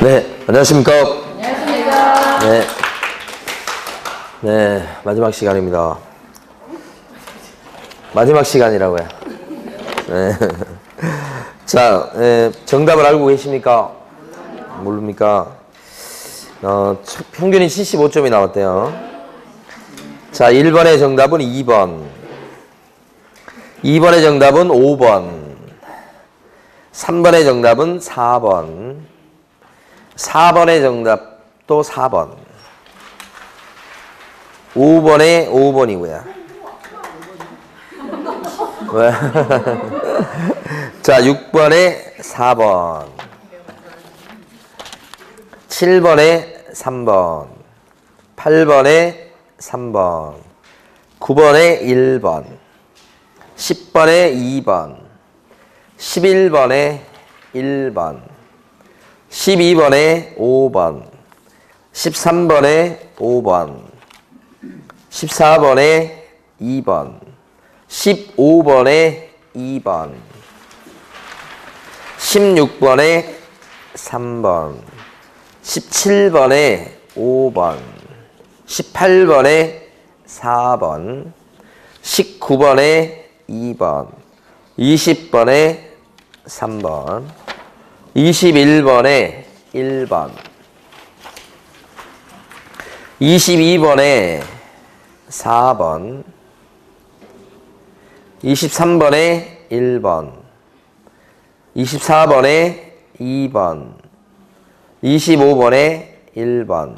네, 안녕하십니까? 안녕하십니까? 네, 마지막 시간입니다. 마지막 시간이라고요. 네. 자, 정답을 알고 계십니까? 모릅니까? 평균이 75점이 나왔대요. 자, 1번의 정답은 2번. 2번의 정답은 5번. 3번의 정답은 4번. 4번의 정답도 4번. 5번에 5번이고요. 왜? 자, 6번에 4번. 7번에 3번. 8번에 3번. 9번에 1번. 10번에 2번. 11번에 1번. 12번에 5번. 13번에 5번. 14번에 2번. 15번에 2번. 16번에 3번. 17번에 5번. 18번에 4번. 19번에 2번. 20번에 3번. 21번에 1번. 22번에 4번. 23번에 1번. 24번에 2번. 25번에 1번.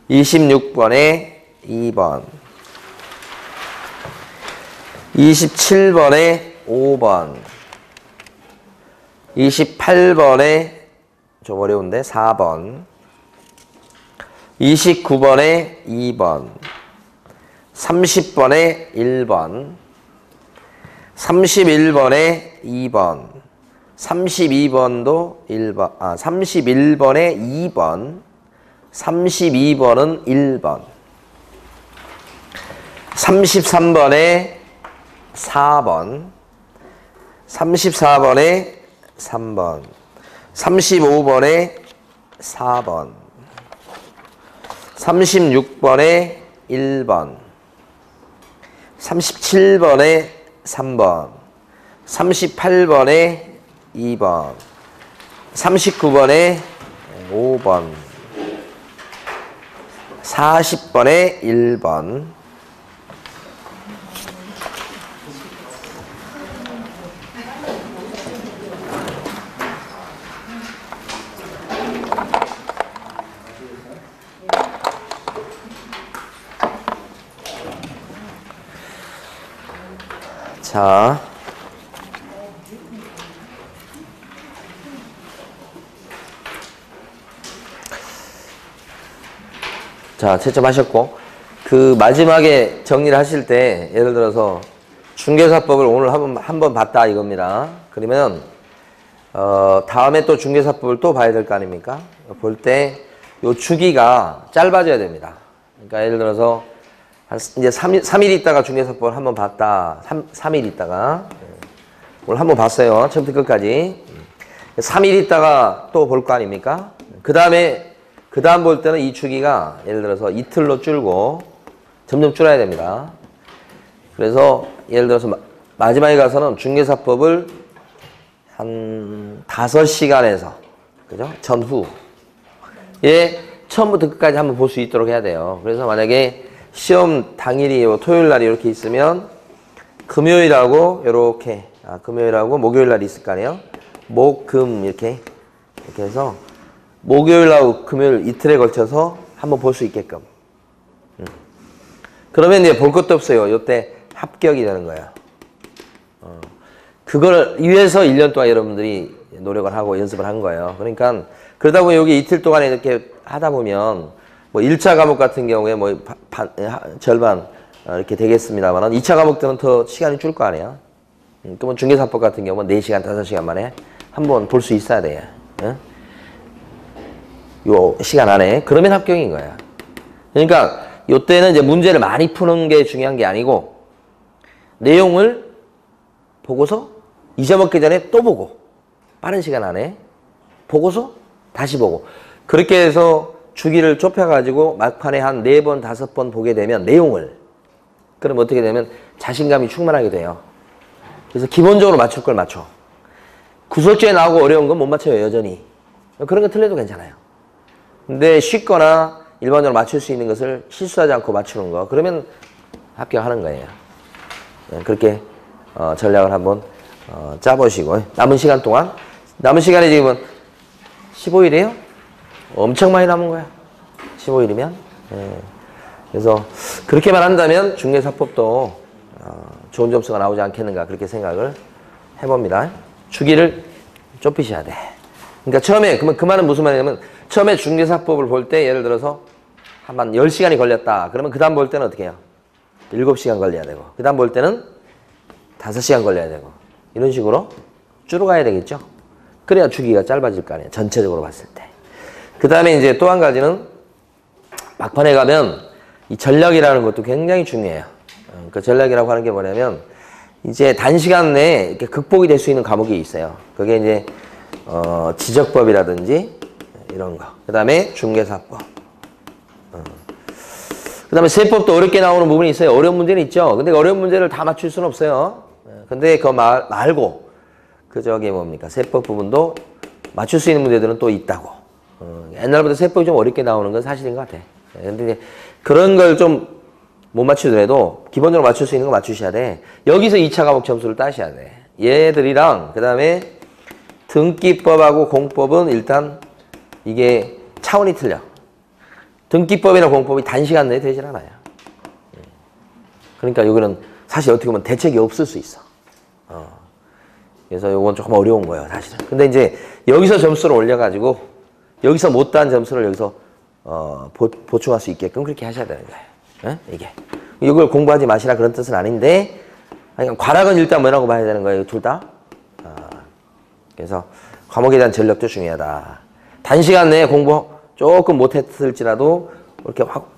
26번에 2번. 27번에 5번. 28번에 좀 어려운데 4번. 29번에 2번. 30번에 1번. 31번에 2번. 32번도 1번. 31번에 2번. 32번은 1번. 33번에 4번. 34번에 3번. 35번에 4번. 36번에 1번. 37번에 3번. 38번에 2번. 39번에 5번. 40번에 1번. 자, 채점하셨고, 그 마지막에 정리를 하실 때, 예를 들어서 중개사법을 오늘 한번 봤다 이겁니다. 그러면, 다음에 또 중개사법을 또 봐야 될 거 아닙니까? 볼 때, 요 주기가 짧아져야 됩니다. 그러니까 예를 들어서, 이제 3일 있다가 중개사법을 한번 봤다. 3일 있다가. 오늘 한번 봤어요. 처음부터 끝까지. 3일 있다가 또 볼 거 아닙니까? 그 다음 볼 때는 이 주기가 예를 들어서 이틀로 줄고 점점 줄어야 됩니다. 그래서 예를 들어서 마지막에 가서는 중개사법을 한 5시간에서, 그죠? 전후에 처음부터 끝까지 한번 볼 수 있도록 해야 돼요. 그래서 만약에 시험 당일이 토요일 날이 이렇게 있으면 금요일하고 이렇게 금요일하고 목요일 날이 있을 거 아니에요? 목, 금 이렇게 해서 목요일하고 금요일 이틀에 걸쳐서 한번 볼 수 있게끔. 그러면 이제 볼 것도 없어요. 이때 합격이 되는 거예요. 그걸 위해서 1년 동안 여러분들이 노력을 하고 연습을 한 거예요. 그러니까 그러다 보면 여기 이틀 동안에 이렇게 하다 보면 뭐 1차 과목 같은 경우에 뭐 절반 이렇게 되겠습니다만 2차 과목들은 더 시간이 줄 거 아니에요. 그러면 중개사법 같은 경우는 4시간, 5시간 만에 한번 볼 수 있어야 돼요. 요 시간 안에. 그러면 합격인 거야. 그러니까 요때는 이제 문제를 많이 푸는 게 중요한 게 아니고 내용을 보고서 잊어먹기 전에 또 보고 빠른 시간 안에 보고서 다시 보고. 그렇게 해서 주기를 좁혀가지고 막판에 한 4번, 5번 보게 되면 내용을. 그럼 어떻게 되면 자신감이 충만하게 돼요. 그래서 기본적으로 맞출 걸 맞춰. 구설주에 나오고 어려운 건 못 맞춰요, 여전히. 그런 거 틀려도 괜찮아요. 근데 쉽거나 일반적으로 맞출 수 있는 것을 실수하지 않고 맞추는 거. 그러면 합격하는 거예요. 그렇게 전략을 한번 짜보시고. 남은 시간 동안. 남은 시간이 지금은 15일이에요? 엄청 많이 남은 거야. 15일이면. 그래서 그렇게만 한다면 중개사법도 좋은 점수가 나오지 않겠는가 그렇게 생각을 해봅니다. 주기를 좁히셔야 돼. 그러니까 처음에 그 말은 무슨 말이냐면 처음에 중개사법을 볼 때 예를 들어서 한 10시간이 걸렸다. 그러면 그 다음 볼 때는 어떻게 해요? 7시간 걸려야 되고 그 다음 볼 때는 5시간 걸려야 되고 이런 식으로 줄어가야 되겠죠. 그래야 주기가 짧아질 거 아니에요. 전체적으로 봤을 때. 그 다음에 이제 또 한 가지는 막판에 가면 이 전략이라는 것도 굉장히 중요해요. 그 전략이라고 하는 게 뭐냐면 이제 단시간 내에 이렇게 극복이 될 수 있는 과목이 있어요. 그게 이제 지적법이라든지 이런 거. 그 다음에 중개사법. 그 다음에 세법도 어렵게 나오는 부분이 있어요. 어려운 문제는 있죠. 근데 어려운 문제를 다 맞출 수는 없어요. 근데 그거 말고 그 저기 뭡니까 세법 부분도 맞출 수 있는 문제들은 또 있다고. 옛날부터 세법이 좀 어렵게 나오는 건 사실인 것 같아. 근데 이제 그런 걸 좀 못 맞추더라도 기본적으로 맞출 수 있는 거 맞추셔야 돼. 여기서 2차 과목 점수를 따셔야 돼. 얘들이랑 그 다음에 등기법하고 공법은 일단 이게 차원이 틀려. 등기법이나 공법이 단시간 내에 되질 않아요. 그러니까 여기는 사실 어떻게 보면 대책이 없을 수 있어. 그래서 이건 조금 어려운 거예요, 사실은. 근데 이제 여기서 점수를 올려가지고 여기서 못한 점수를 여기서 보충할 수 있게끔 그렇게 하셔야 되는 거예요. 이게. 이걸 공부하지 마시라 그런 뜻은 아닌데 과락은 일단 뭐라고 봐야 되는 거예요, 둘 다. 그래서 과목에 대한 전력도 중요하다. 단시간 내에 공부 조금 못했을지라도 이렇게 확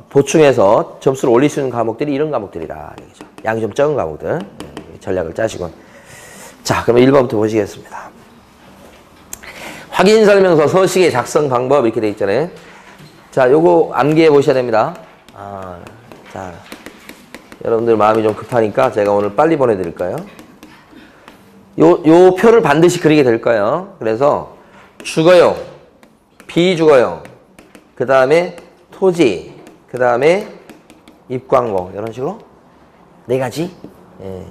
보충해서 점수를 올릴 수 있는 과목들이 이런 과목들이다. 얘기죠. 양이 좀 적은 과목들. 전략을 짜시고. 자, 그러면 1번부터 보시겠습니다. 확인 설명서 서식의 작성 방법 이렇게 돼 있잖아요. 자, 요거 암기해 보셔야 됩니다. 자, 여러분들 마음이 좀 급하니까 제가 오늘 빨리 보내드릴까요? 요 표를 반드시 그리게 될 거예요. 그래서 주거용, 비주거용, 그 다음에 토지, 그 다음에 입광고 이런 식으로 4가지. 예.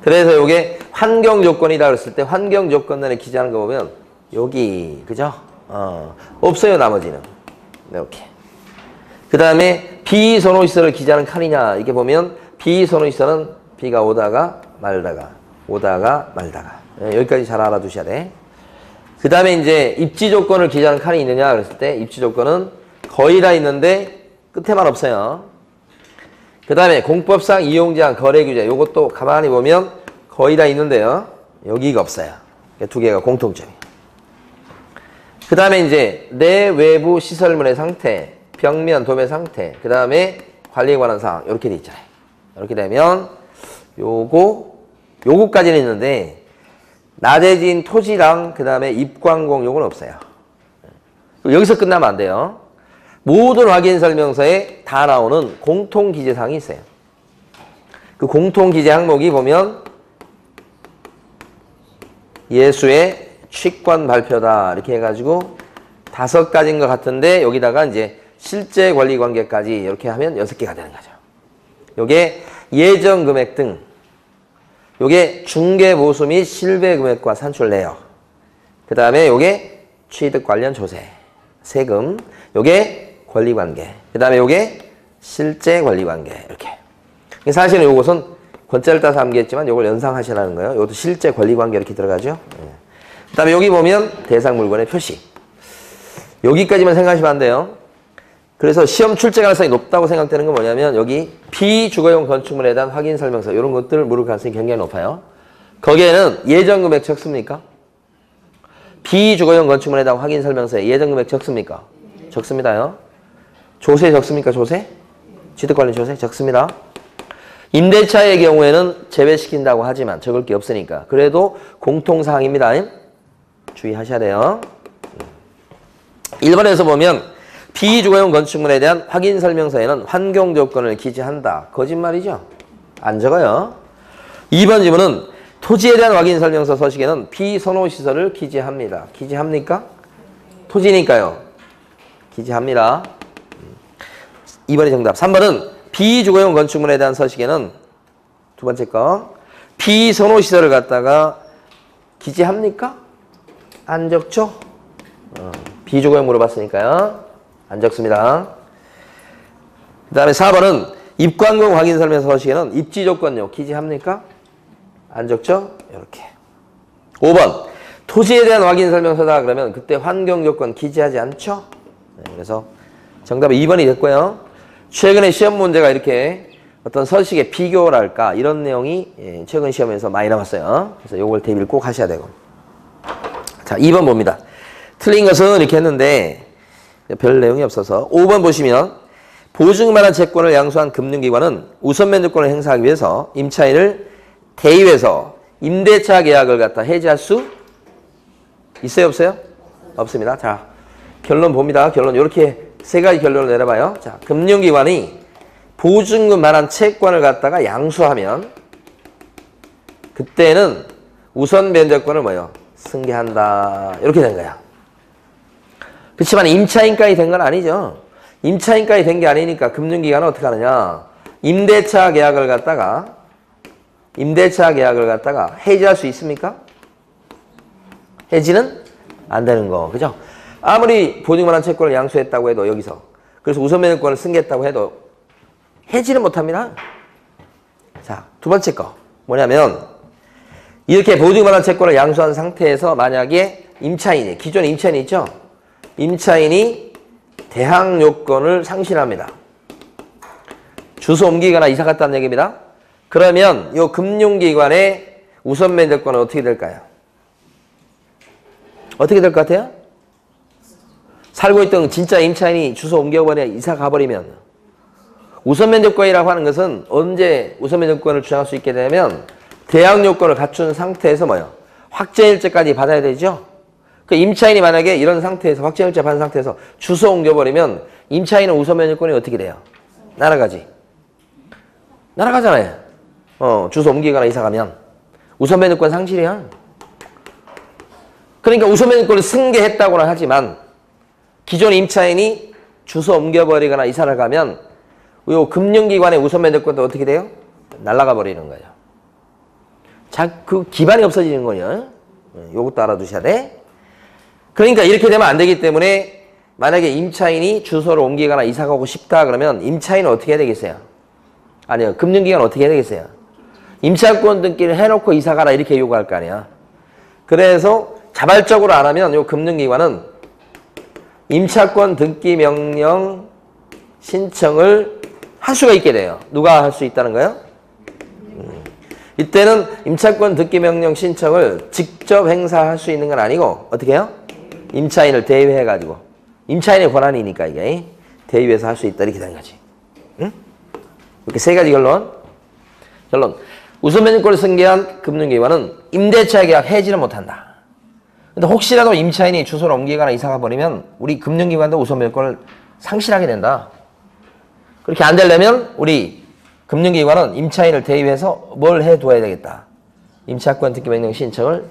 그래서 요게 환경 조건이다 그랬을 때 환경 조건단에 기재하는 거 보면 여기 그죠? 없어요 나머지는 이렇게. 그 다음에 비선호시설을 기재하는 칸이냐 이게 보면 비선호시설은 비가 오다가 말다가 예, 여기까지 잘 알아두셔야 돼. 그 다음에 이제 입지 조건을 기재하는 칸이 있느냐 그랬을 때 입지 조건은 거의 다 있는데 끝에만 없어요. 그 다음에 공법상 이용제한 거래규제 요것도 가만히 보면 거의 다 있는데요. 여기가 없어요. 2개가 공통점이에요. 그 다음에 이제 내 외부 시설물의 상태, 벽면, 도면 상태, 그 다음에 관리에 관한 사항 이렇게 돼 있잖아요. 이렇게 되면 요거까지는 있는데 낮에 지은 토지랑 그 다음에 입광공 요건 없어요. 여기서 끝나면 안 돼요. 모든 확인 설명서에 다 나오는 공통 기재 사항이 있어요. 그 공통 기재 항목이 보면 예수의 취권 발표다 이렇게 해가지고 5가지인 것 같은데 여기다가 이제 실제 권리 관계까지 이렇게 하면 6개가 되는 거죠. 요게 예정 금액 등 요게 중개 보수 및 실배 금액과 산출 내역 그 다음에 요게 취득 관련 조세 세금 요게 권리 관계 그 다음에 요게 실제 권리 관계 이렇게 사실은 요것은 권자를 따서 암기했지만 요걸 연상하시라는 거예요. 요것도 실제 권리 관계 이렇게 들어가죠. 그 다음에 여기 보면 대상 물건의 표시 여기까지만 생각하시면 안 돼요. 그래서 시험 출제 가능성이 높다고 생각되는 건 뭐냐면 여기 비주거용 건축물에 대한 확인 설명서 이런 것들을 물을 가능성이 굉장히 높아요. 거기에는 예정 금액 적습니까? 비주거용 건축물에 대한 확인 설명서에 예정 금액 적습니까? 적습니다요. 조세 적습니까? 조세? 취득관리 조세 적습니다. 임대차의 경우에는 제외시킨다고 하지만 적을 게 없으니까 그래도 공통사항입니다. 주의하셔야 돼요. 1번에서 보면 비주거용 건축물에 대한 확인 설명서에는 환경 조건을 기재한다. 거짓말이죠? 안 적어요. 2번 지문은 토지에 대한 확인 설명서 서식에는 비선호 시설을 기재합니다. 기재합니까? 토지니까요. 기재합니다. 2번이 정답. 3번은 비주거용 건축물에 대한 서식에는 두 번째 거 비선호 시설을 갖다가 기재합니까? 안 적죠? 비주거용 물어봤으니까요. 안 적습니다. 그 다음에 4번은 입관공 확인 설명서 서식에는 입지 조건요. 기재합니까? 안 적죠? 이렇게. 5번 토지에 대한 확인 설명서다 그러면 그때 환경 조건 기재하지 않죠? 네, 그래서 정답은 2번이 됐고요. 최근에 시험 문제가 이렇게 어떤 서식의 비교랄까 이런 내용이 최근 시험에서 많이 나왔어요. 그래서 요걸 대비를 꼭 하셔야 되고. 자, 2번 봅니다. 틀린 것은 이렇게 했는데 별 내용이 없어서 5번 보시면 보증만한 채권을 양수한 금융기관은 우선 면제권을 행사하기 위해서 임차인을 대의해서 임대차 계약을 갖다 해지할 수 있어요, 없어요? 없습니다. 자, 결론 봅니다. 결론 이렇게 세 가지 결론을 내려봐요. 자, 금융기관이 보증금만한 채권을 갖다가 양수하면 그때는 우선 면제권을 뭐요? 승계한다. 이렇게 된 거야. 그렇지만 임차인까지 된 건 아니죠. 임차인까지 된 게 아니니까 금융기관은 어떻게 하느냐. 임대차 계약을 갖다가 해지할 수 있습니까? 해지는 안 되는 거. 그죠? 아무리 보증만한 채권을 양수했다고 해도 여기서 그래서 우선 면제권을 승계했다고 해도 해지는 못합니다. 자, 두 번째 거 뭐냐면 이렇게 보증만한 채권을 양수한 상태에서 만약에 임차인이 기존 임차인이 있죠? 임차인이 대항 요건을 상실합니다. 주소 옮기거나 이사 갔다는 얘기입니다. 그러면 이 금융기관의 우선 면제권은 어떻게 될까요? 어떻게 될 것 같아요? 살고 있던 진짜 임차인이 주소 옮겨버려 이사 가버리면 우선 면제권이라고 하는 것은 언제 우선 면제권을 주장할 수 있게 되면 대항 요건을 갖춘 상태에서 뭐요? 확정일자까지 받아야 되죠? 그 임차인이 만약에 이런 상태에서 확정일자 받은 상태에서 주소 옮겨버리면 임차인은 우선 면제권이 어떻게 돼요? 날아가지. 날아가잖아요. 주소 옮기거나 이사 가면 우선 면제권 상실이야. 그러니까 우선 면제권을 승계했다고는 하지만 기존 임차인이 주소 옮겨버리거나 이사를 가면 이 금융기관의 우선 면제권도 어떻게 돼요? 날아가 버리는 거예요. 자, 그 기반이 없어지는 거예요. 요것도 알아두셔야 돼. 그러니까 이렇게 되면 안 되기 때문에 만약에 임차인이 주소를 옮기거나 이사 가고 싶다 그러면 임차인은 어떻게 해야 되겠어요? 아니요. 금융기관은 어떻게 해야 되겠어요? 임차권 등기를 해놓고 이사 가라 이렇게 요구할 거 아니야. 그래서 자발적으로 안 하면 요 금융기관은 임차권 등기 명령 신청을 할 수가 있게 돼요. 누가 할 수 있다는 거예요? 이때는 임차권 등기 명령 신청을 직접 행사할 수 있는 건 아니고 어떻게 해요? 임차인을 대의해가지고 임차인의 권한이니까 이게 대의해서 할 수 있다 이렇게 되는 거지. 응? 이렇게 세 가지 결론. 우선 면제권을 승계한 금융기관은 임대차 계약 해지를 못한다. 근데 혹시라도 임차인이 주소를 옮기거나 이사가 버리면 우리 금융기관도 우선 면제권을 상실하게 된다. 그렇게 안 되려면 우리 금융기관은 임차인을 대의해서 뭘 해둬야 되겠다. 임차권 등기 명령 신청을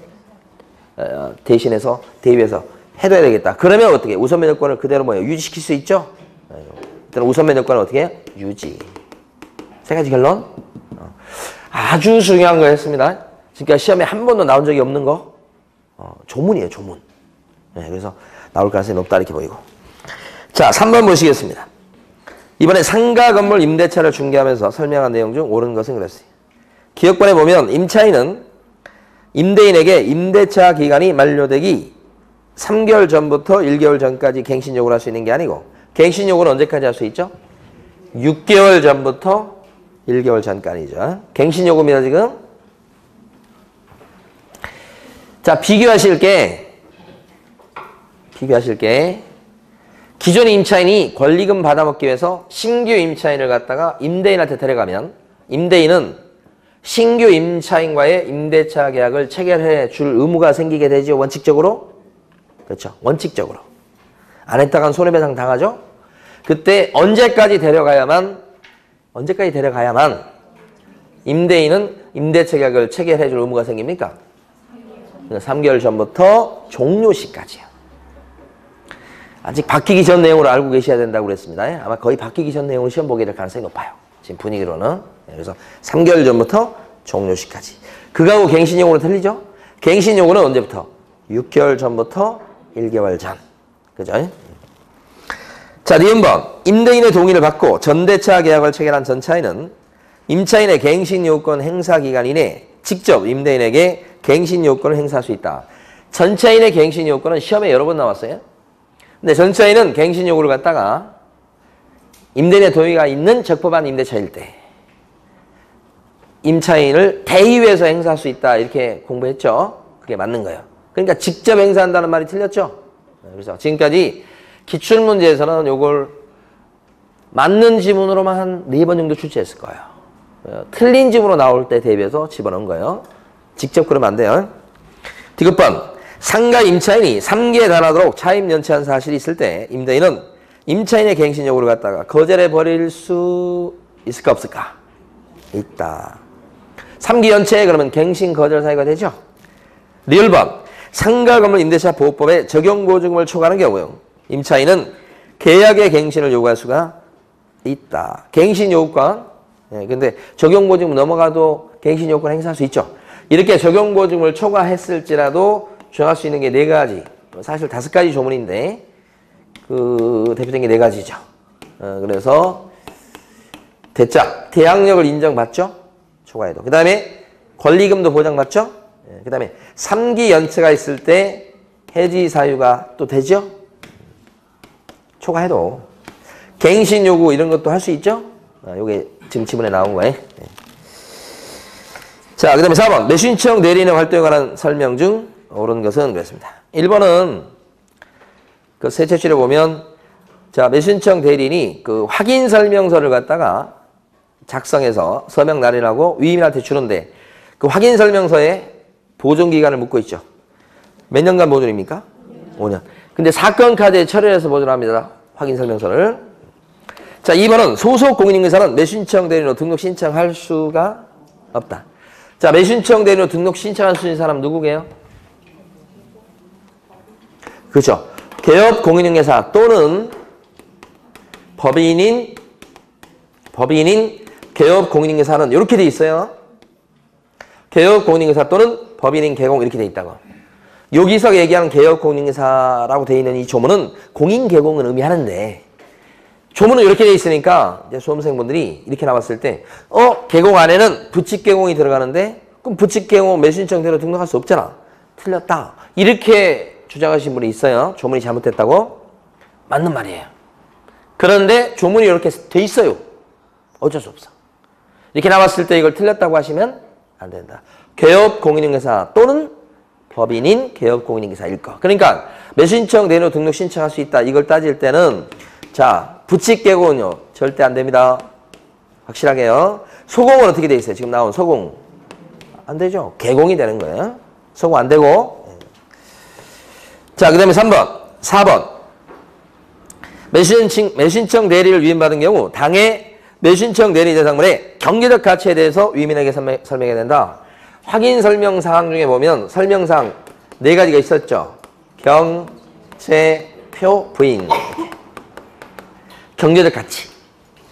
대신해서 대의해서 해둬야 되겠다. 그러면 어떻게? 우선 면제권을 그대로 뭐예요? 유지시킬 수 있죠? 일단 우선 면제권은 어떻게 해요? 유지. 세 가지 결론. 아주 중요한 거였습니다. 그러니까 시험에 한 번도 나온 적이 없는 거. 조문이에요, 조문. 네, 그래서 나올 가능성이 높다 이렇게 보이고. 자, 3번 보시겠습니다. 이번에 상가 건물 임대차를 중개하면서 설명한 내용 중 옳은 것은 그랬어요. 기억본에 보면 임차인은 임대인에게 임대차 기간이 만료되기 3개월 전부터 1개월 전까지 갱신 요구를 할 수 있는 게 아니고 갱신 요구는 언제까지 할 수 있죠? 6개월 전부터 1개월 전까지죠. 갱신 요구입니다, 지금. 자, 비교하실 게 기존 임차인이 권리금 받아먹기 위해서 신규 임차인을 갖다가 임대인한테 데려가면 임대인은 신규 임차인과의 임대차 계약을 체결해 줄 의무가 생기게 되죠. 원칙적으로. 그렇죠. 원칙적으로. 안 했다간 손해배상 당하죠? 그때 언제까지 데려가야만 임대인은 임대차 계약을 체결해 줄 의무가 생깁니까? 3개월 전부터 종료 시까지요. 아직 바뀌기 전 내용으로 알고 계셔야 된다고 그랬습니다. 아마 거의 바뀌기 전 내용으로 시험 보게 될 가능성이 높아요. 지금 분위기로는. 그래서 3개월 전부터 종료 시까지. 그거하고 갱신요구는 틀리죠? 갱신요구는 언제부터? 6개월 전부터 1개월 전. 그죠? 자, 니은번. 임대인의 동의를 받고 전대차 계약을 체결한 전차인은 임차인의 갱신요건 행사 기간 이내 직접 임대인에게 갱신요건을 행사할 수 있다. 전차인의 갱신요건은 시험에 여러 번 나왔어요. 근데 전차인은 갱신요구를 갖다가 임대인의 동의가 있는 적법한 임대차일 때 임차인을 대의위에서 행사할 수 있다. 이렇게 공부했죠. 그게 맞는 거예요. 그러니까 직접 행사한다는 말이 틀렸죠. 그래서 지금까지 기출문제에서는 요걸 맞는 지문으로만 한 4번 정도 출제했을 거예요. 틀린 지문으로 나올 때 대비해서 집어넣은 거예요. 직접 그러면 안 돼요. 디귿번. 상가 임차인이 3개에 달하도록 차임 연체한 사실이 있을 때 임대인은 임차인의 갱신 요구를 갖다가 거절해 버릴 수 있을까 없을까? 있다. 3기 연체 그러면 갱신 거절 사유가 되죠. 리을번. 상가 건물 임대차 보호법에 적용 보증금을 초과하는 경우 임차인은 계약의 갱신을 요구할 수가 있다. 갱신 요구권. 근데 적용 보증금 넘어가도 갱신 요구권 행사할 수 있죠. 이렇게 적용 보증금을 초과했을지라도 정할 수 있는 게 4가지. 사실 5가지 조문인데 그 대표적인 게 4가지죠. 그래서 대짝, 대항력을 인정받죠? 초과해도. 그 다음에 권리금도 보장받죠? 그 다음에 3기 연체가 있을 때 해지 사유가 또 되죠? 초과해도. 갱신 요구 이런 것도 할 수 있죠? 요게 지금 지문에 나온 거예요. 자, 그 다음에 4번. 매수신청 대리인의 활동에 관한 설명 중 옳은 것은 그랬습니다. 1번은 그 세채실에 보면 자, 매수신청 대리인이 그 확인 설명서를 갖다가 작성해서 서명 날인하고 위임인한테 주는데 그 확인 설명서에 보존 기간을 묻고 있죠. 몇 년간 보존입니까? 5년. 근데 사건 카드에 처리해서 보존합니다. 확인 설명서를. 자, 2번은 소속 공인인증사는 매수신청 대리인으로 등록 신청할 수가 없다. 자, 매수신청 대리인으로 등록 신청할 수 있는 사람 누구게요? 그렇죠. 개업 공인인증사 또는 법인인 개업 공인인증사는 이렇게 돼 있어요. 개업 공인인증사 또는 법인인 개공 이렇게 돼 있다고. 여기서 얘기하는 개업 공인인증사라고 돼 있는 이 조문은 공인 개공을 의미하는데 조문은 이렇게 돼 있으니까 이제 수험생분들이 이렇게 나왔을 때 개공 안에는 부칙 개공이 들어가는데 그럼 부칙 개공 매수신청대로 등록할 수 없잖아. 틀렸다. 이렇게 주장하신 분이 있어요. 조문이 잘못됐다고. 맞는 말이에요. 그런데 조문이 이렇게 돼 있어요. 어쩔 수 없어. 이렇게 나왔을 때 이걸 틀렸다고 하시면 안 된다. 개업 공인인증사 또는 법인인 개업 공인인증사일 거. 그러니까 매수신청 대리인으로 등록 신청할 수 있다. 이걸 따질 때는 자, 부칙 개공은요. 절대 안 됩니다. 확실하게요. 소공은 어떻게 돼 있어요? 지금 나온 소공. 안 되죠. 개공이 되는 거예요. 소공 안 되고. 자, 그 다음에 4번. 매수신청 대리를 위임받은 경우 당해 매수신청 대리 대상물의 경제적 가치에 대해서 위임인에게 설명해야 된다. 확인 설명 사항 중에 보면 설명사항 4가지가 있었죠. 경, 제, 표, 부인. 경제적 가치.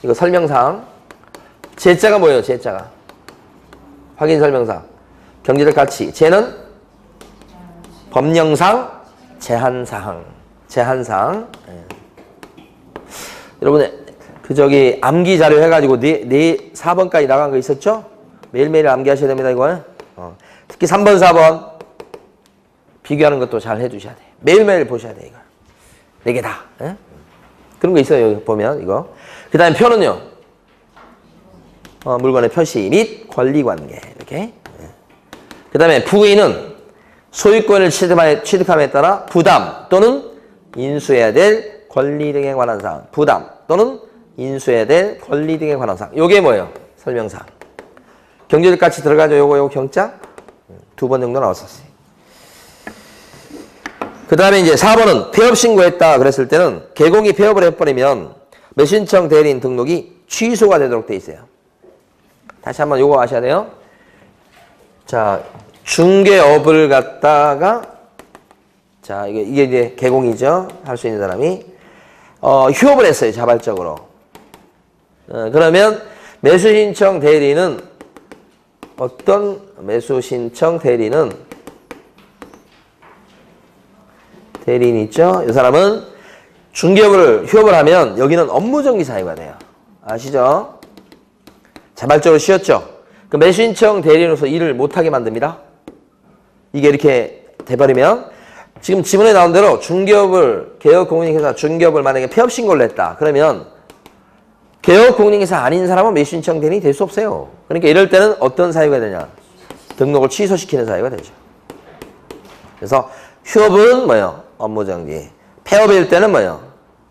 이거 설명사항. 제자가 뭐예요? 제자가. 확인 설명사항. 경제적 가치. 제는 법령상 제한사항. 제한사항. 여러분, 암기 자료 해가지고 4번까지 나간 거 있었죠? 매일매일 암기하셔야 됩니다, 이거. 특히 3번, 4번. 비교하는 것도 잘 해주셔야 돼. 매일매일 보셔야 돼, 이거. 4개 다. 그런 거 있어요, 여기 보면, 이거. 그 다음에 표는요. 물건의 표시 및 권리관계. 이렇게. 그 다음에 부인은 소유권을 취득함에 따라 부담 또는 인수해야 될 권리 등에 관한 사항. 부담 또는 인수해야 될 권리 등에 관한 사항. 요게 뭐예요? 설명사항. 경제적 가치 들어가죠. 요거 경자. 2번 정도 나왔었어요. 그 다음에 이제 4번은 폐업 신고했다 그랬을 때는 개공이 폐업을 해버리면 매수신청 대리인 등록이 취소가 되도록 돼 있어요. 다시 한번 요거 아셔야 돼요. 자, 중개업을 갖다가 자, 이게 이제 개공이죠. 할 수 있는 사람이 휴업을 했어요. 자발적으로. 그러면 매수신청 대리는 어떤 매수신청 대리인 있죠? 이 사람은 중개업을 휴업을 하면 여기는 업무정지 사유가 돼요. 아시죠? 자발적으로 쉬었죠? 그 매수신청 대리인으로서 일을 못하게 만듭니다. 이게 이렇게 돼버리면 지금 지문에 나온 대로 중개업을 개업공인회사 중개업을 만약에 폐업 신고를 했다. 그러면 개업공인회사 아닌 사람은 매수신청 대리인이 될 수 없어요. 그러니까 이럴 때는 어떤 사유가 되냐? 등록을 취소시키는 사유가 되죠. 그래서 휴업은 뭐예요? 업무정지. 폐업일 때는 뭐예요?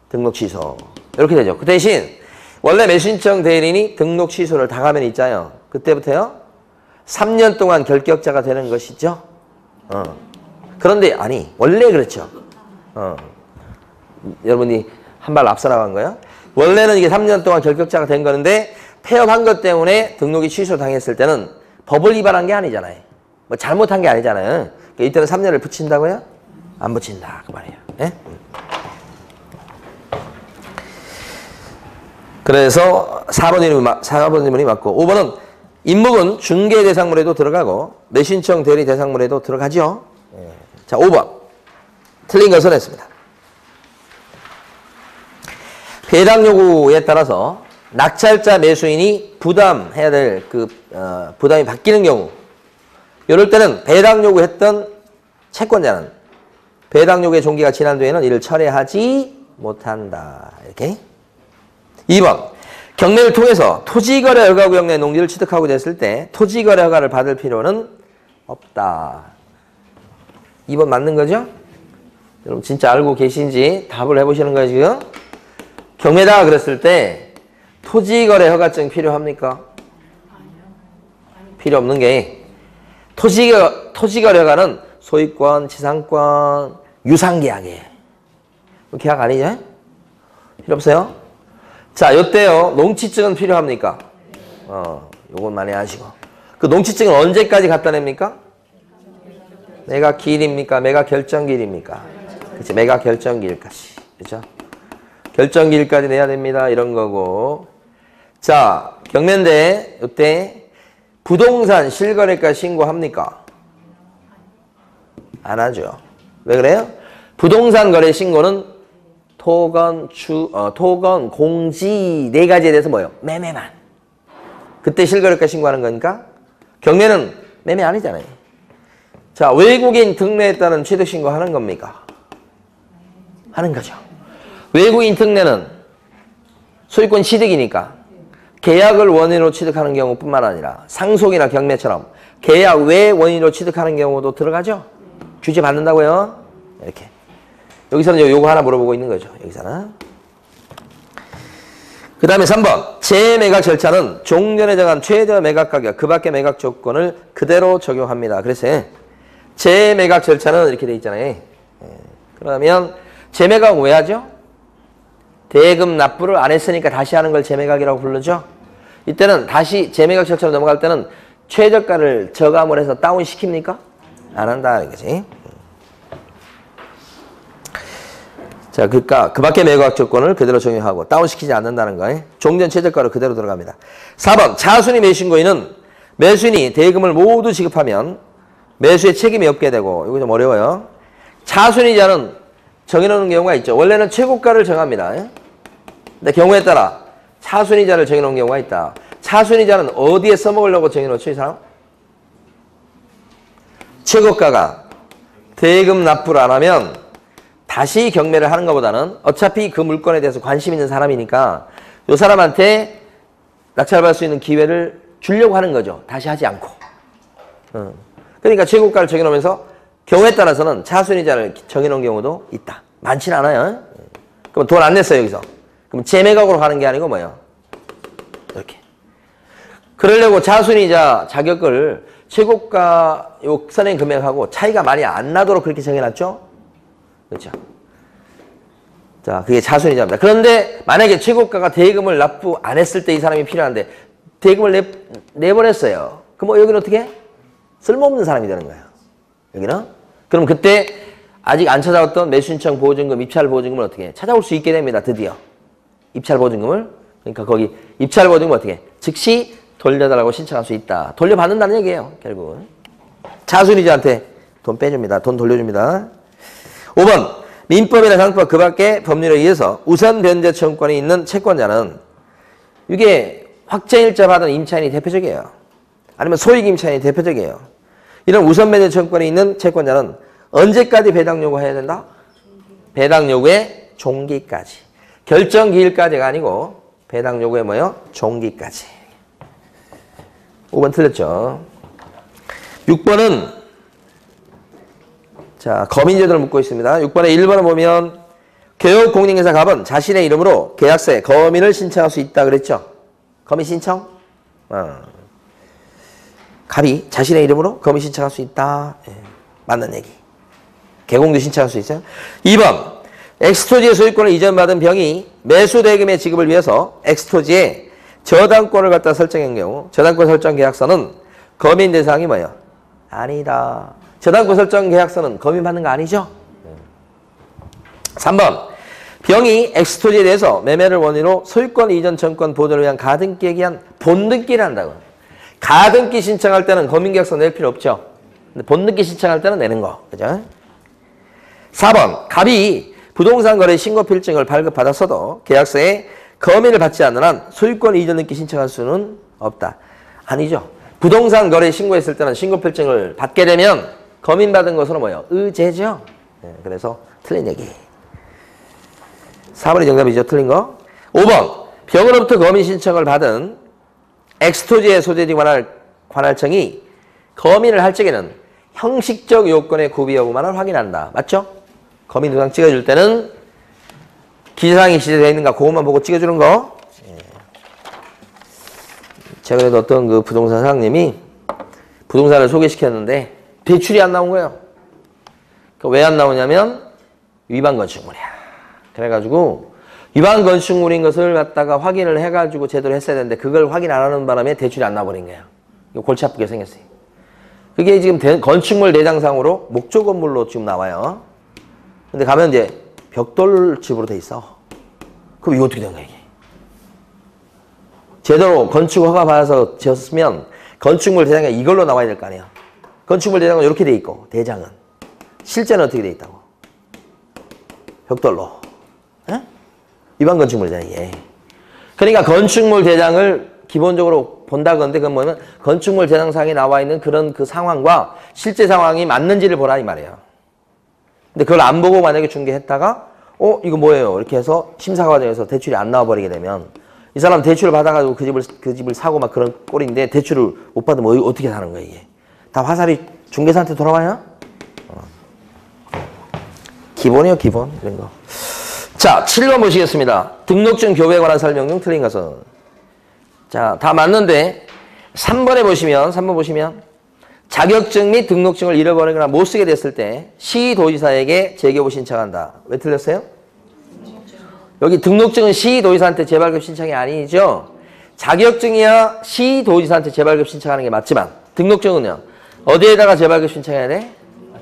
등록 취소. 이렇게 되죠. 그 대신 원래 매수신청 대리인이 등록 취소를 당하면 있잖아요. 그때부터요. 3년 동안 결격자가 되는 것이죠. 그런데 아니 원래 그렇죠. 여러분이 한 발 앞서 나간 거예요. 원래는 이게 3년 동안 결격자가 된 거는데 폐업한 것 때문에 등록이 취소당했을 때는 법을 위반한 게 아니잖아요. 뭐 잘못한 게 아니잖아요. 그러니까 이때는 3년을 붙인다고요? 안 붙인다 그 말이에요. 예? 그래서 4번님이 맞고 5번은 임목은 중개 대상물에도 들어가고 매수신청 대리 대상물에도 들어가죠. 자, 5번 틀린 것은 했습니다. 배당 요구에 따라서 낙찰자 매수인이 부담해야 될 부담이 바뀌는 경우 이럴 때는 배당 요구했던 채권자는 배당 요구의 종기가 지난 뒤에는 이를 철회하지 못한다. 이렇게. 2번 경매를 통해서 토지거래 허가구역 내 농지를 취득하고 됐을 때 토지거래 허가를 받을 필요는 없다. 2번 맞는 거죠? 여러분 진짜 알고 계신지 답을 해보시는 거예요 지금? 경매다 그랬을 때 토지거래 허가증 필요합니까? 필요 없는 게 토지거래 허가는 소유권, 지상권, 유상계약이에요. 계약 아니죠? 필요 없어요? 자, 이때요. 농지증은 필요합니까? 요건 많이 아시고. 그 농지증은 언제까지 갖다 냅니까? 매각 기일입니까? 매각 결정기일입니까? 그치, 매각 결정기일까지. 그죠? 결정기일까지 내야 됩니다. 이런 거고. 자, 경매인데, 이때 부동산 실거래가 신고합니까? 안 하죠. 왜 그래요? 부동산 거래 신고는 토건, 공지 네 가지에 대해서 뭐예요? 매매만. 그때 실거래가 신고하는 거니까 경매는 매매 아니잖아요. 자, 외국인 등내했다는 취득 신고 하는 겁니까? 하는 거죠. 외국인 등내는 소유권 취득이니까 계약을 원인으로 취득하는 경우뿐만 아니라 상속이나 경매처럼 계약 외 원인으로 취득하는 경우도 들어가죠. 규제 받는다고요. 이렇게. 여기서는 요거 하나 물어보고 있는 거죠. 여기서는. 그 다음에 3번. 재매각 절차는 종전에 정한 최저 매각 가격, 그 밖의 매각 조건을 그대로 적용합니다. 그래서 재매각 절차는 이렇게 돼 있잖아요. 그러면 재매각 왜 하죠? 대금 납부를 안 했으니까 다시 하는 걸 재매각이라고 부르죠. 이때는 다시 재매각 절차로 넘어갈 때는 최저가를 저감을 해서 다운 시킵니까? 안 한다 이거지. 자, 그러니까 그 밖의 매각 조건을 그대로 적용하고 다운시키지 않는다는 거예요. 종전 최저가로 그대로 들어갑니다. 4번. 차순위 매수인고인은 매수인이 대금을 모두 지급하면 매수에 책임이 없게 되고, 이거 좀 어려워요. 차순위자는 정해놓는 경우가 있죠. 원래는 최고가를 정합니다. 근데 경우에 따라 차순위자를 정해놓은 경우가 있다. 차순위자는 어디에 써먹으려고 정해놓죠, 이 사람? 최고가가 대금 납부를 안 하면 다시 경매를 하는 것보다는 어차피 그 물건에 대해서 관심 있는 사람이니까 이 사람한테 낙찰받을 수 있는 기회를 주려고 하는 거죠. 다시 하지 않고. 그러니까 최고가를 정해놓으면서 경우에 따라서는 차순위자를 정해놓은 경우도 있다. 많지는 않아요. 그럼 돈 안 냈어요, 여기서. 그럼 재매각으로 하는 게 아니고 뭐예요? 이렇게. 그러려고 차순위자 자격을 최고가 요 선행 금액하고 차이가 많이 안 나도록 그렇게 정해놨죠? 그렇죠? 자, 그게 자손이자입니다. 그런데 만약에 최고가가 대금을 납부 안 했을 때 이 사람이 필요한데 대금을 내버렸어요. 그럼 여기는 어떻게 해? 쓸모없는 사람이 되는 거예요. 여기는? 그럼 그때 아직 안 찾아왔던 매수신청 보증금, 입찰 보증금을 어떻게 해? 찾아올 수 있게 됩니다. 드디어. 입찰 보증금을. 그러니까 거기 입찰 보증금을 어떻게 해? 즉시 돌려달라고 신청할 수 있다. 돌려받는다는 얘기예요. 결국은. 자손이자한테 돈 빼줍니다. 돈 돌려줍니다. 5번. 민법이나 상법 그 밖의 법률에 의해서 우선 변제 청구권이 있는 채권자는 이게 확정일자 받은 임차인이 대표적이에요. 아니면 소액 임차인이 대표적이에요. 이런 우선 변제 청구권이 있는 채권자는 언제까지 배당 요구해야 된다? 배당 요구의 종기까지. 결정 기일까지가 아니고 배당 요구의 뭐요? 종기까지. 5번 틀렸죠. 6번은 자, 거민제도를 묻고 있습니다. 6번에 1번을 보면 교육공인중개사 갑은 자신의 이름으로 계약서에 거민을 신청할 수 있다 그랬죠. 거민 신청? 갑이 자신의 이름으로 거민 신청할 수 있다. 예, 맞는 얘기. 개공도 신청할 수 있어요. 2번 엑스토지의 소유권을 이전받은 병이 매수대금의 지급을 위해서 엑스토지에 저당권을 갖다 설정한 경우 저당권 설정 계약서는 거민 대상이 뭐예요? 아니다. 저당권 설정 계약서는 거민받는 거 아니죠? 3번 병이 엑스토지에 대해서 매매를 원인으로 소유권 이전 청구권 보존을 위한 가등기에 의한 본등기를 한다고. 가등기 신청할 때는 거민계약서 낼 필요 없죠. 근데 본등기 신청할 때는 내는 거. 그죠? 4번 갑이 부동산 거래 신고 필증을 발급받았어도 계약서에 거민을 받지 않는 한 소유권 이전 등기 신청할 수는 없다. 아니죠. 부동산 거래 신고했을 때는 신고 필증을 받게 되면 거민받은 것으로 뭐예요? 의제죠. 네, 그래서 틀린 얘기. 4번이 정답이죠. 틀린 거. 5번 병으로부터 거민 신청을 받은 엑스토지의 소재지 관할청이 거민을 할 적에는 형식적 요건의 구비 여부만을 확인한다. 맞죠? 거민 도장 찍어줄 때는 기재사항이 기재되어 있는가 그것만 보고 찍어주는 거. 예. 최근에도 어떤 그 부동산 사장님이 부동산을 소개시켰는데 대출이 안 나온 거예요. 왜 안 나오냐면 위반 건축물이야. 그래가지고 위반 건축물인 것을 갖다가 확인을 해가지고 제대로 했어야 되는데 그걸 확인 안 하는 바람에 대출이 안 나버린 거예요. 골치 아프게 생겼어요. 그게 지금 건축물 대장상으로 목조 건물로 지금 나와요. 근데 가면 이제 벽돌집으로 돼 있어. 그럼 이거 어떻게 된 거야 이게? 제대로 건축 허가 받아서 지었으면 건축물 대장이 이걸로 나와야 될 거 아니에요. 건축물 대장은 이렇게 돼 있고 대장은 실제는 어떻게 돼 있다고? 벽돌로. 에? 위반 건축물 대장 이게. 그러니까 건축물 대장을 기본적으로 본다건데 그건 뭐냐면 건축물 대장상에 나와 있는 그런 그 상황과 실제 상황이 맞는지를 보라 이 말이에요. 근데 그걸 안 보고 만약에 중개했다가 이거 뭐예요? 이렇게 해서 심사 과정에서 대출이 안 나와 버리게 되면 이 사람 대출을 받아가지고 그 집을 사고 막 그런 꼴인데 대출을 못 받으면 어떻게 사는 거야 이게? 다 화살이 중개사한테 돌아와요? 기본이요, 기본. 이런 거. 자, 7번 보시겠습니다. 등록증 교부에 관한 설명 중 틀린 것은. 자, 다 맞는데 3번 보시면 자격증 및 등록증을 잃어버리거나 못 쓰게 됐을 때 시도지사에게 재교부 신청한다. 왜 틀렸어요? 여기 등록증은 시도지사한테 재발급 신청이 아니죠. 자격증이야 시도지사한테 재발급 신청하는 게 맞지만 등록증은요. 어디에다가 재발급 신청해야 돼?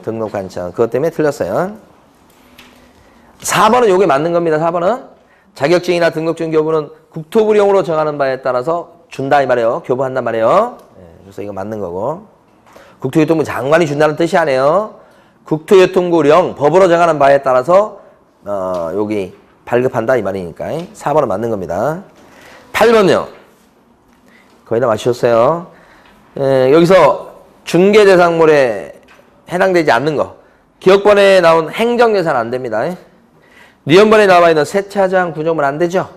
등록관청. 그것 때문에 틀렸어요. 4번은 요게 맞는 겁니다. 4번은 자격증이나 등록증 교부는 국토부령으로 정하는 바에 따라서 준다 이 말이에요. 교부한단 말이에요. 네, 그래서 이거 맞는 거고. 국토교통부 장관이 준다는 뜻이 아니에요. 국토교통부령 법으로 정하는 바에 따라서 여기 발급한다 이 말이니까 4번은 맞는 겁니다. 8번요. 거의 다 맞추셨어요. 여기서 중개대상물에 해당되지 않는 거. 기업번에 나온 행정재산 안 됩니다. 리얼번에 나와 있는 세차장 구조물 안 되죠.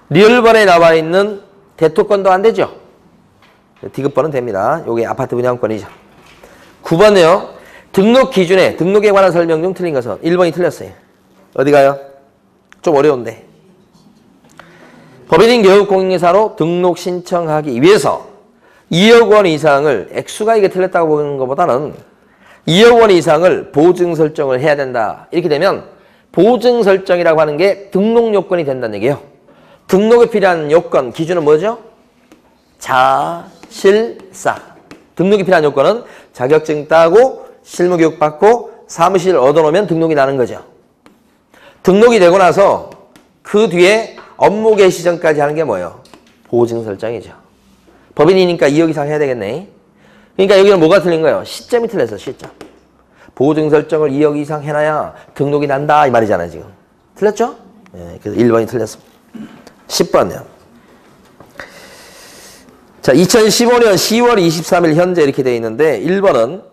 리얼번에 나와 있는 대토권도 안 되죠. 디귿번은 됩니다. 요게 아파트 분양권이죠. 9번은요. 등록 기준에 등록에 관한 설명 중 틀린 것은 1번이 틀렸어요. 어디 가요? 좀 어려운데. 법인인 교육공인중개사로 등록 신청하기 위해서 2억 원 이상을 액수가 이게 틀렸다고 보는 것보다는 2억 원 이상을 보증 설정을 해야 된다. 이렇게 되면 보증 설정이라고 하는 게 등록 요건이 된다는 얘기예요. 등록에 필요한 요건, 기준은 뭐죠? 자실사. 등록이 필요한 요건은 자격증 따고 실무교육 받고 사무실 얻어놓으면 등록이 나는 거죠. 등록이 되고 나서 그 뒤에 업무 개시 전까지 하는 게 뭐예요? 보증 설정이죠. 법인이니까 2억 이상 해야 되겠네. 그러니까 여기는 뭐가 틀린 거예요? 시점이 틀렸어, 시점. 보증 설정을 2억 이상 해놔야 등록이 난다 이 말이잖아요, 지금. 틀렸죠? 네, 그래서 1번이 틀렸습니다. 10번이요. 자, 2015년 10월 23일 현재 이렇게 되어 있는데 1번은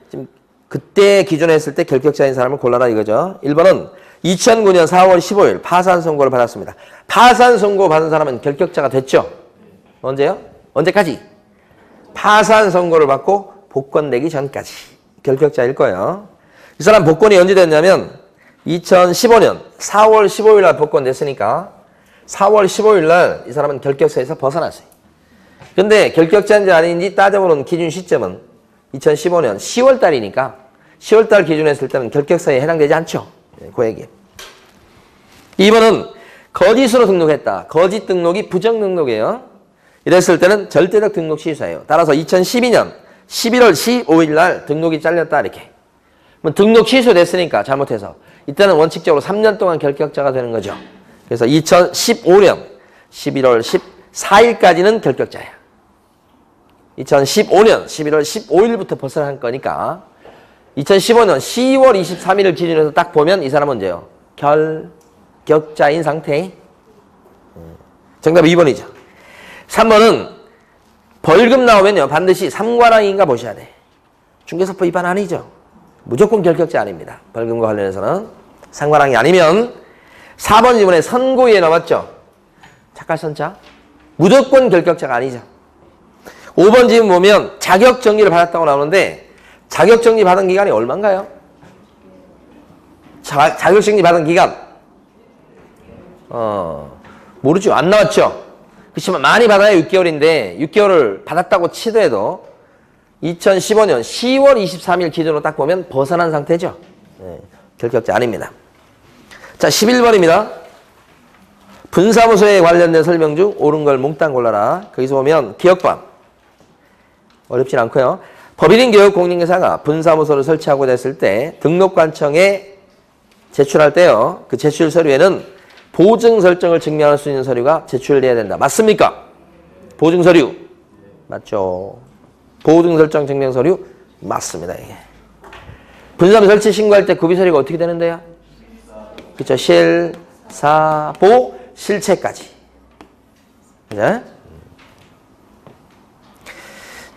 지금 그때 기준에 했을 때 결격자인 사람을 골라라 이거죠. 1번은 2009년 4월 15일 파산 선고를 받았습니다. 파산 선고 받은 사람은 결격자가 됐죠? 언제요? 언제까지? 파산 선고를 받고 복권 내기 전까지 결격자일 거예요. 이 사람 복권이 언제 됐냐면 2015년 4월 15일 날 복권 냈으니까 4월 15일 날 이 사람은 결격사에서 벗어났어요. 근데 결격자인지 아닌지 따져보는 기준 시점은 2015년 10월 달이니까 10월 달 기준으로 했을 때는 결격사에 해당되지 않죠. 그 얘기. 2번은 거짓으로 등록했다. 거짓 등록이 부정 등록이에요. 이랬을 때는 절대적 등록 취소예요. 따라서 2012년 11월 15일 날 등록이 잘렸다 이렇게. 그럼 등록 취소됐으니까 잘못해서 이때는 원칙적으로 3년 동안 결격자가 되는 거죠. 그래서 2015년 11월 14일까지는 결격자야. 2015년 11월 15일부터 벗어난 거니까 2015년 10월 23일을 기준으로 딱 보면 이 사람은 언제요? 결격자인 상태. 정답 2번이죠. 3번은 벌금 나오면요 반드시 삼관왕인가 보셔야 돼. 중개사법 위반 아니죠. 무조건 결격자 아닙니다. 벌금과 관련해서는 삼관왕이 아니면 4번 지문에 선고위에 나왔죠. 착갈선자. 무조건 결격자가 아니죠. 5번 지문 보면 자격정지를 받았다고 나오는데 자격정지 받은 기간이 얼마인가요? 자격정지 받은 기간 모르죠. 안 나왔죠. 그렇지만 많이 받아야 6개월인데 6개월을 받았다고 치더라도 2015년 10월 23일 기준으로 딱 보면 벗어난 상태죠. 네, 결격자 아닙니다. 자, 11번입니다. 분사무소에 관련된 설명 중 옳은 걸 몽땅 골라라. 거기서 보면 기억반. 어렵진 않고요. 법인인 교육 공인중개사가 분사무소를 설치하고자 했을 때 등록관청에 제출할 때요. 그 제출 서류에는 보증 설정을 증명할 수 있는 서류가 제출돼야 된다. 맞습니까? 보증 서류. 맞죠. 보증 설정 증명 서류 맞습니다. 이게. 분사무 설치 신고할 때 구비 서류가 어떻게 되는데요? 그렇죠. 실, 사, 보, 실체까지. 네?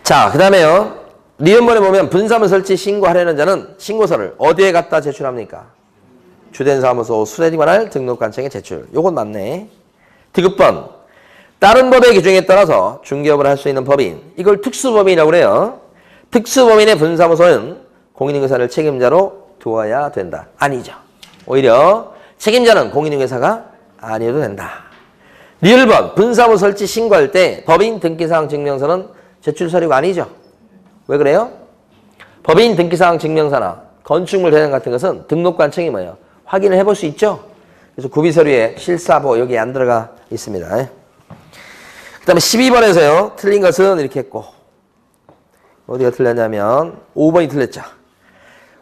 자, 그 다음에요. 니은번에 보면 분사무 설치 신고하려는 자는 신고서를 어디에 갖다 제출합니까? 주된 사무소 수대에 관할 등록관청에 제출. 요건 맞네. 디귿번. 다른 법의 규정에 따라서 중개업을 할 수 있는 법인. 이걸 특수법인이라고 그래요. 특수법인의 분사무소는 공인중개사를 책임자로 두어야 된다. 아니죠. 오히려 책임자는 공인중개사가 아니어도 된다. 리을번. 분사무 설치 신고할 때 법인 등기사항 증명서는 제출 서류가 아니죠. 왜 그래요? 법인 등기사항 증명서나 건축물 대장 같은 것은 등록관청이 뭐예요? 확인을 해볼 수 있죠. 그래서 구비서류에 실사보 여기 안 들어가 있습니다. 그 다음에 12번에서요. 틀린 것은 이렇게 했고 어디가 틀렸냐면 5번이 틀렸죠.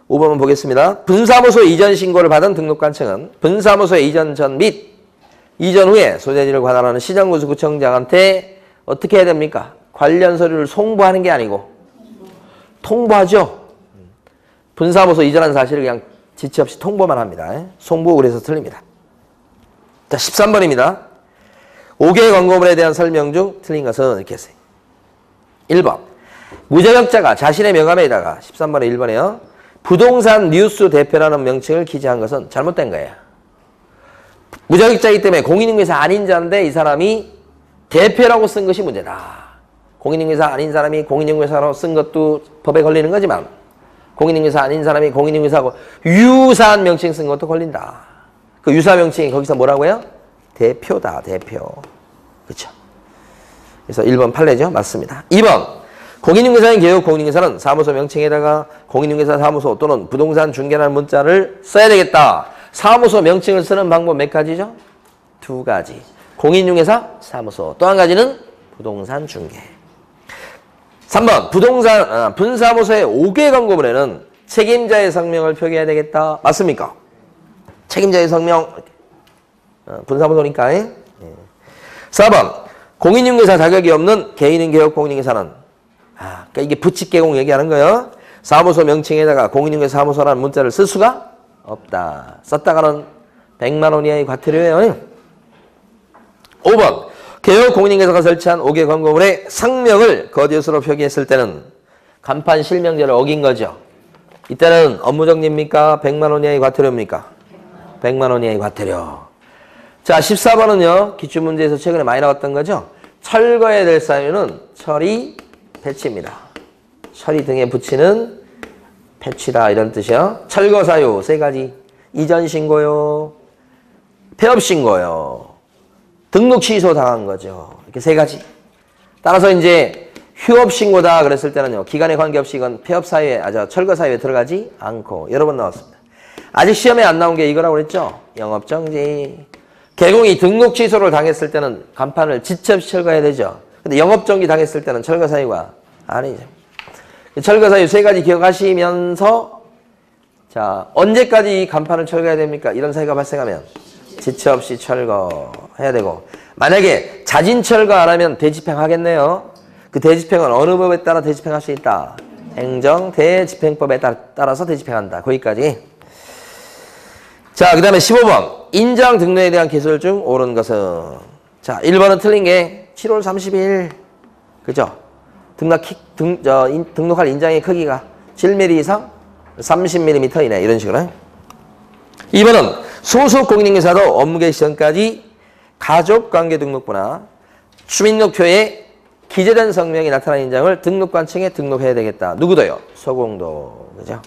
5번은 보겠습니다. 분사무소 이전 신고를 받은 등록관청은 분사무소 이전 전 및 이전 후에 소재지를 관할하는 시장군수구청장한테 어떻게 해야 됩니까? 관련 서류를 송부하는 게 아니고 통보하죠. 분사무소 이전한 사실을 그냥 지체 없이 통보만 합니다. 송부 그래서 틀립니다. 자, 13번입니다. 5개의 광고물에 대한 설명 중 틀린 것은 이렇게 했어요. 1번. 무자격자가 자신의 명함에다가 13번에 1번에요. 부동산 뉴스 대표라는 명칭을 기재한 것은 잘못된 거예요. 무자격자이기 때문에 공인중개사 아닌 자인데 이 사람이 대표라고 쓴 것이 문제다. 공인중개사 아닌 사람이 공인중개사로 쓴 것도 법에 걸리는 거지만 공인중개사 아닌 사람이 공인중개사하고 유사한 명칭 쓴 것도 걸린다. 그 유사 명칭이 거기서 뭐라고요? 대표다, 대표. 그렇죠. 그래서 1번 판례죠. 맞습니다. 2번. 공인중개사인 개요 공인중개사는 사무소 명칭에다가 공인중개사 사무소 또는 부동산 중개라는 문자를 써야 되겠다. 사무소 명칭을 쓰는 방법 몇 가지죠? 두 가지. 공인중개사 사무소. 또 한 가지는 부동산 중개. 3번 분사무소의 5개 광고문에는 책임자의 성명을 표기해야 되겠다. 맞습니까? 책임자의 성명. 분사무소니까. 4번 공인중개사 자격이 없는 개인인 개요 공인중개사는 그러니까 이게 부칙개공 얘기하는 거예요. 사무소 명칭에다가 공인중개사 사무소라는 문자를 쓸 수가 없다. 썼다가는 100만 원 이하의 과태료예요. 5번 개요 공인중개사가 설치한 5개 광고물에 상명을 거짓으로 표기했을 때는 간판 실명제를 어긴 거죠. 이때는 업무정지입니까? 100만 원 이하의 과태료입니까? 100만 원 이하의 과태료. 자, 14번은요. 기출문제에서 최근에 많이 나왔던 거죠. 철거해야 될 사유는 처리, 배치입니다. 처리 등에 붙이는 배치다 이런 뜻이요. 철거 사유 3가지. 이전 신고요. 폐업 신고요. 등록 취소 당한 거죠. 이렇게 3가지. 따라서 이제 휴업 신고다 그랬을 때는요. 기간에 관계없이 이건 폐업 사유에 철거 사유에 들어가지 않고 여러 번 나왔습니다. 아직 시험에 안 나온 게 이거라고 그랬죠. 영업정지. 개공이 등록 취소를 당했을 때는 간판을 지체없이 철거해야 되죠. 근데 영업정지 당했을 때는 철거 사유가 아니죠. 철거 사유 3가지 기억하시면서 자 언제까지 이 간판을 철거해야 됩니까? 이런 사유가 발생하면 지체 없이 철거해야 되고 만약에 자진 철거 안 하면 대집행 하겠네요. 그 대집행은 어느 법에 따라 대집행할 수 있다? 행정 대집행법에 따라서 대집행한다. 거기까지. 자, 그 다음에 15번. 인장 등록에 대한 기술 중 옳은 것은 자 1번은 틀린 게 7월 30일 그죠? 등록할 인장의 크기가 7mm 이상 30mm 이내 이런 식으로. 2번은 소속 공인중개사도 업무 개시 전까지 가족관계 등록부나 주민등록표에 기재된 성명이 나타난 인장을 등록관청에 등록해야 되겠다. 누구도요? 소공도. 그죠?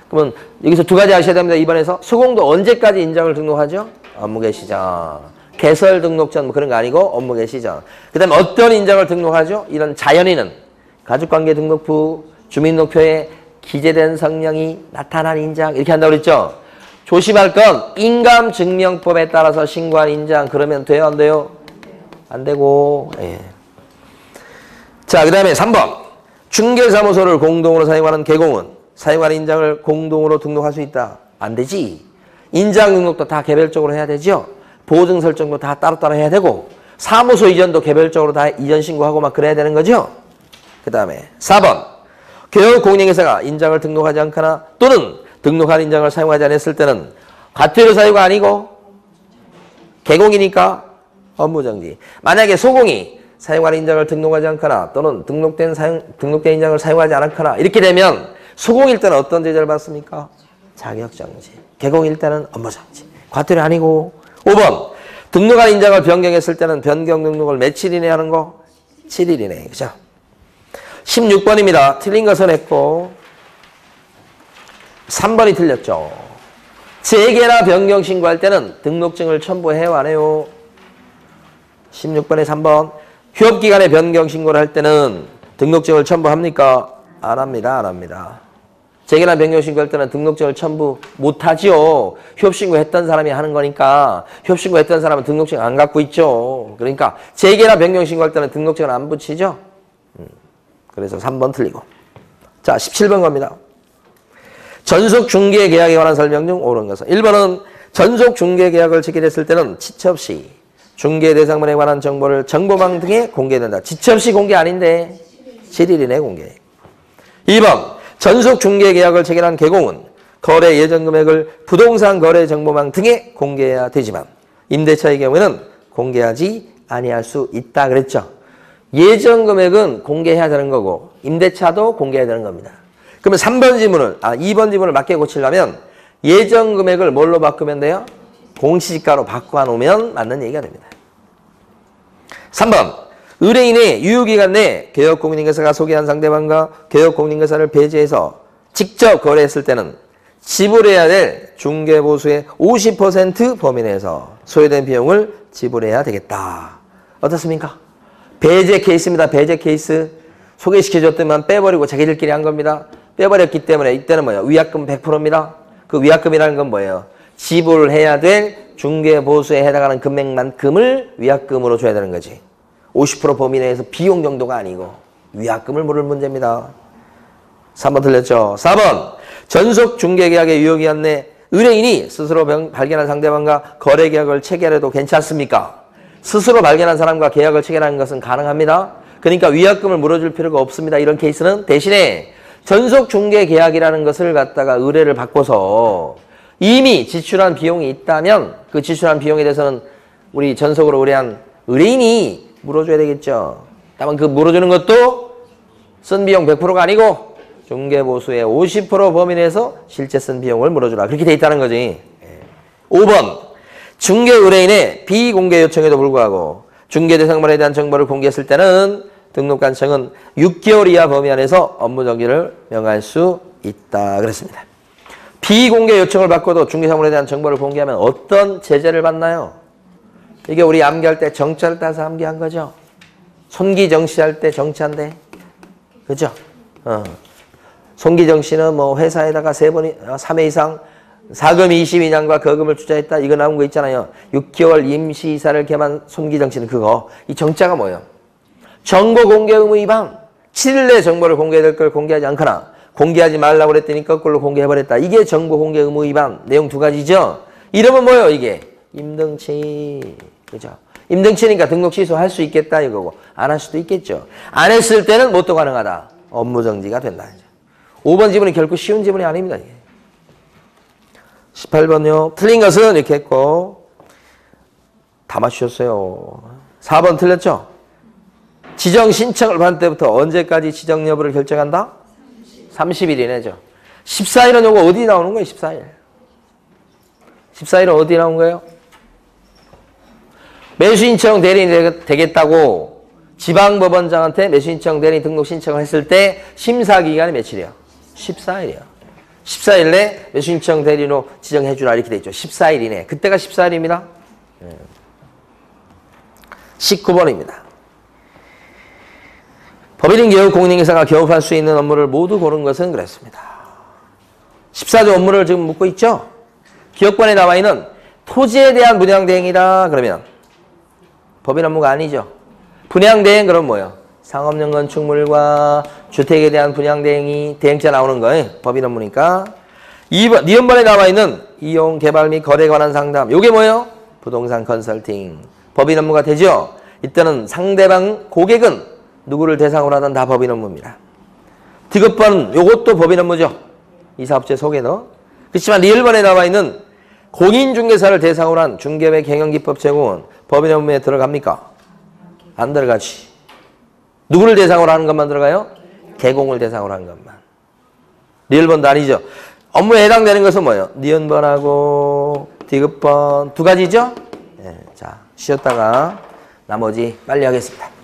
그러면 여기서 2가지 아셔야 됩니다. 2번에서 소공도 언제까지 인장을 등록하죠? 업무 개시 전. 개설 등록 전 그런 거 아니고 업무 개시 전. 그 다음에 어떤 인장을 등록하죠? 이런 자연인은 가족관계 등록부, 주민등록표에 기재된 성명이 나타난 인장 이렇게 한다고 그랬죠? 조심할 건 인감증명법에 따라서 신고한 인장 그러면 돼요? 안 돼요? 안 되고. 예. 자, 그 다음에 3번. 중개사무소를 공동으로 사용하는 개공은 사용하는 인장을 공동으로 등록할 수 있다. 안 되지. 인장 등록도 다 개별적으로 해야 되죠. 보증 설정도 다 따로따로 해야 되고 사무소 이전도 개별적으로 다 이전 신고하고 막 그래야 되는 거죠. 그 다음에 4번. 개요 공인중개사가 인장을 등록하지 않거나 또는 등록한 인장을 사용하지 않았을 때는 과태료 사유가 아니고 개공이니까 업무정지. 만약에 소공이 사용하는 인장을 등록하지 않거나 또는 등록된 인장을 사용하지 않거나 이렇게 되면 소공일 때는 어떤 제재를 받습니까? 자격정지. 개공일 때는 업무정지. 과태료 아니고. 5번. 등록한 인장을 변경했을 때는 변경 등록을 며칠 이내 하는 거? 7일 이내. 그죠? 16번입니다. 틀린 것은 했고 3번이 틀렸죠. 재개나 변경 신고할 때는 등록증을 첨부해요? 안 해요? 16번에 3번. 휴업기간에 변경 신고를 할 때는 등록증을 첨부합니까? 안 합니다. 안 합니다. 재개나 변경 신고할 때는 등록증을 첨부 못하죠. 휴업신고했던 사람이 하는 거니까 휴업신고했던 사람은 등록증 안 갖고 있죠. 그러니까 재개나 변경 신고할 때는 등록증을 안 붙이죠. 그래서 3번 틀리고. 자, 17번 겁니다. 전속 중개 계약에 관한 설명 중 옳은 것은 1번은 전속 중개 계약을 체결했을 때는 지체 없이 중개 대상물에 관한 정보를 정보망 등에 공개된다. 지체 없이 공개 아닌데 7일 이내 공개. 2번 전속 중개 계약을 체결한 개공은 거래 예정 금액을 부동산 거래 정보망 등에 공개해야 되지만 임대차의 경우에는 공개하지 아니할 수 있다 그랬죠. 예정 금액은 공개해야 되는 거고 임대차도 공개해야 되는 겁니다. 그러면 2번 지문을 맞게 고치려면 예정 금액을 뭘로 바꾸면 돼요? 공시지가로 바꿔놓으면 맞는 얘기가 됩니다. 3번. 의뢰인이 유효기간 내에 개업공인중개사가 소개한 상대방과 개업공인중개사를 배제해서 직접 거래했을 때는 지불해야 될 중개보수의 50% 범위 내에서 소요된 비용을 지불해야 되겠다. 어떻습니까? 배제 케이스입니다. 배제 케이스. 소개시켜줬더만 빼버리고 자기들끼리 한 겁니다. 빼버렸기 때문에 이때는 뭐예요? 위약금 100%입니다. 그 위약금이라는 건 뭐예요? 지불해야 될 중개보수에 해당하는 금액만큼을 위약금으로 줘야 되는 거지. 50% 범위 내에서 비용 정도가 아니고 위약금을 물을 문제입니다. 3번 틀렸죠? 4번 전속 중개계약의 유효기한 내 의뢰인이 스스로 발견한 상대방과 거래계약을 체결해도 괜찮습니까? 스스로 발견한 사람과 계약을 체결하는 것은 가능합니다. 그러니까 위약금을 물어줄 필요가 없습니다. 이런 케이스는 대신에 전속 중개계약이라는 것을 갖다가 의뢰를 받고서 이미 지출한 비용이 있다면 그 지출한 비용에 대해서는 우리 전속으로 의뢰한 의뢰인이 물어줘야 되겠죠. 다만 그 물어주는 것도 쓴 비용 100%가 아니고 중개보수의 50% 범위 내에서 실제 쓴 비용을 물어주라. 그렇게 돼 있다는 거지. 5번 중개 의뢰인의 비공개 요청에도 불구하고 중개 대상물에 대한 정보를 공개했을 때는 등록관청은 6개월 이하 범위 안에서 업무 정지를 명할 수 있다. 그랬습니다. 비공개 요청을 받고도 중개사물에 대한 정보를 공개하면 어떤 제재를 받나요? 이게 우리 암기할 때 정자를 따서 암기한 거죠. 손기정시할 때 정자인데, 그죠? 손기정시는 뭐 회사에다가 3회 이상 사금 22년과 거금을 투자했다. 이거 나온 거 있잖아요. 6개월 임시이사를 겸한 손기정시는 그거. 이 정자가 뭐예요? 정보 공개 의무 위반. 7일 내에 정보를 공개될 걸 공개하지 않거나 공개하지 말라고 그랬더니 거꾸로 공개해버렸다. 이게 정보 공개 의무 위반. 내용 두 가지죠. 이름은 뭐예요, 이게? 임등치. 그죠? 임등치니까 등록 취소할 수 있겠다 이거고 안 할 수도 있겠죠. 안 했을 때는 뭣도 가능하다. 업무 정지가 된다. 5번 지문이 결코 쉬운 지문이 아닙니다. 18번요. 틀린 것은 이렇게 했고 다 맞추셨어요. 4번 틀렸죠? 지정 신청을 받을 때부터 언제까지 지정 여부를 결정한다? 30일 이내죠. 14일은 요거 어디 나오는 거예요? 14일. 14일은 어디 나온 거예요? 매수신청 대리인이 되겠다고 지방법원장한테 매수신청 대리인 등록 신청을 했을 때 심사기간이 며칠이에요? 14일이에요. 14일 내 매수신청 대리인으로 지정해주라 이렇게 돼 있죠. 14일 이내. 그때가 14일입니다. 19번입니다. 법인인 개업 공인인계사가 개업할 수 있는 업무를 모두 고른 것은 그랬습니다. 14조 업무를 지금 묻고 있죠. 기업관에 나와 있는 토지에 대한 분양대행이다 그러면 법인 업무가 아니죠. 분양대행 그럼 뭐예요? 상업용 건축물과 주택에 대한 분양대행이 대행자 나오는 거예요. 법인 업무니까. 2번, 니은번에 나와 있는 이용, 개발 및 거래에 관한 상담. 요게 뭐예요? 부동산 컨설팅. 법인 업무가 되죠. 이때는 상대방 고객은 누구를 대상으로 하든 다 법인 업무입니다. 디귿번 요것도 법인 업무죠. 이 사업체 소개도. 그렇지만 리을번에 나와 있는 공인중개사를 대상으로 한 중개회 경영기법 제공은 법인 업무에 들어갑니까? 안 들어가지. 누구를 대상으로 하는 것만 들어가요? 개공을 대상으로 하는 것만. 리을번도 아니죠. 업무에 해당되는 것은 뭐예요? 니은번하고 디귿번 두 가지죠? 네, 자, 쉬었다가 나머지 빨리 하겠습니다.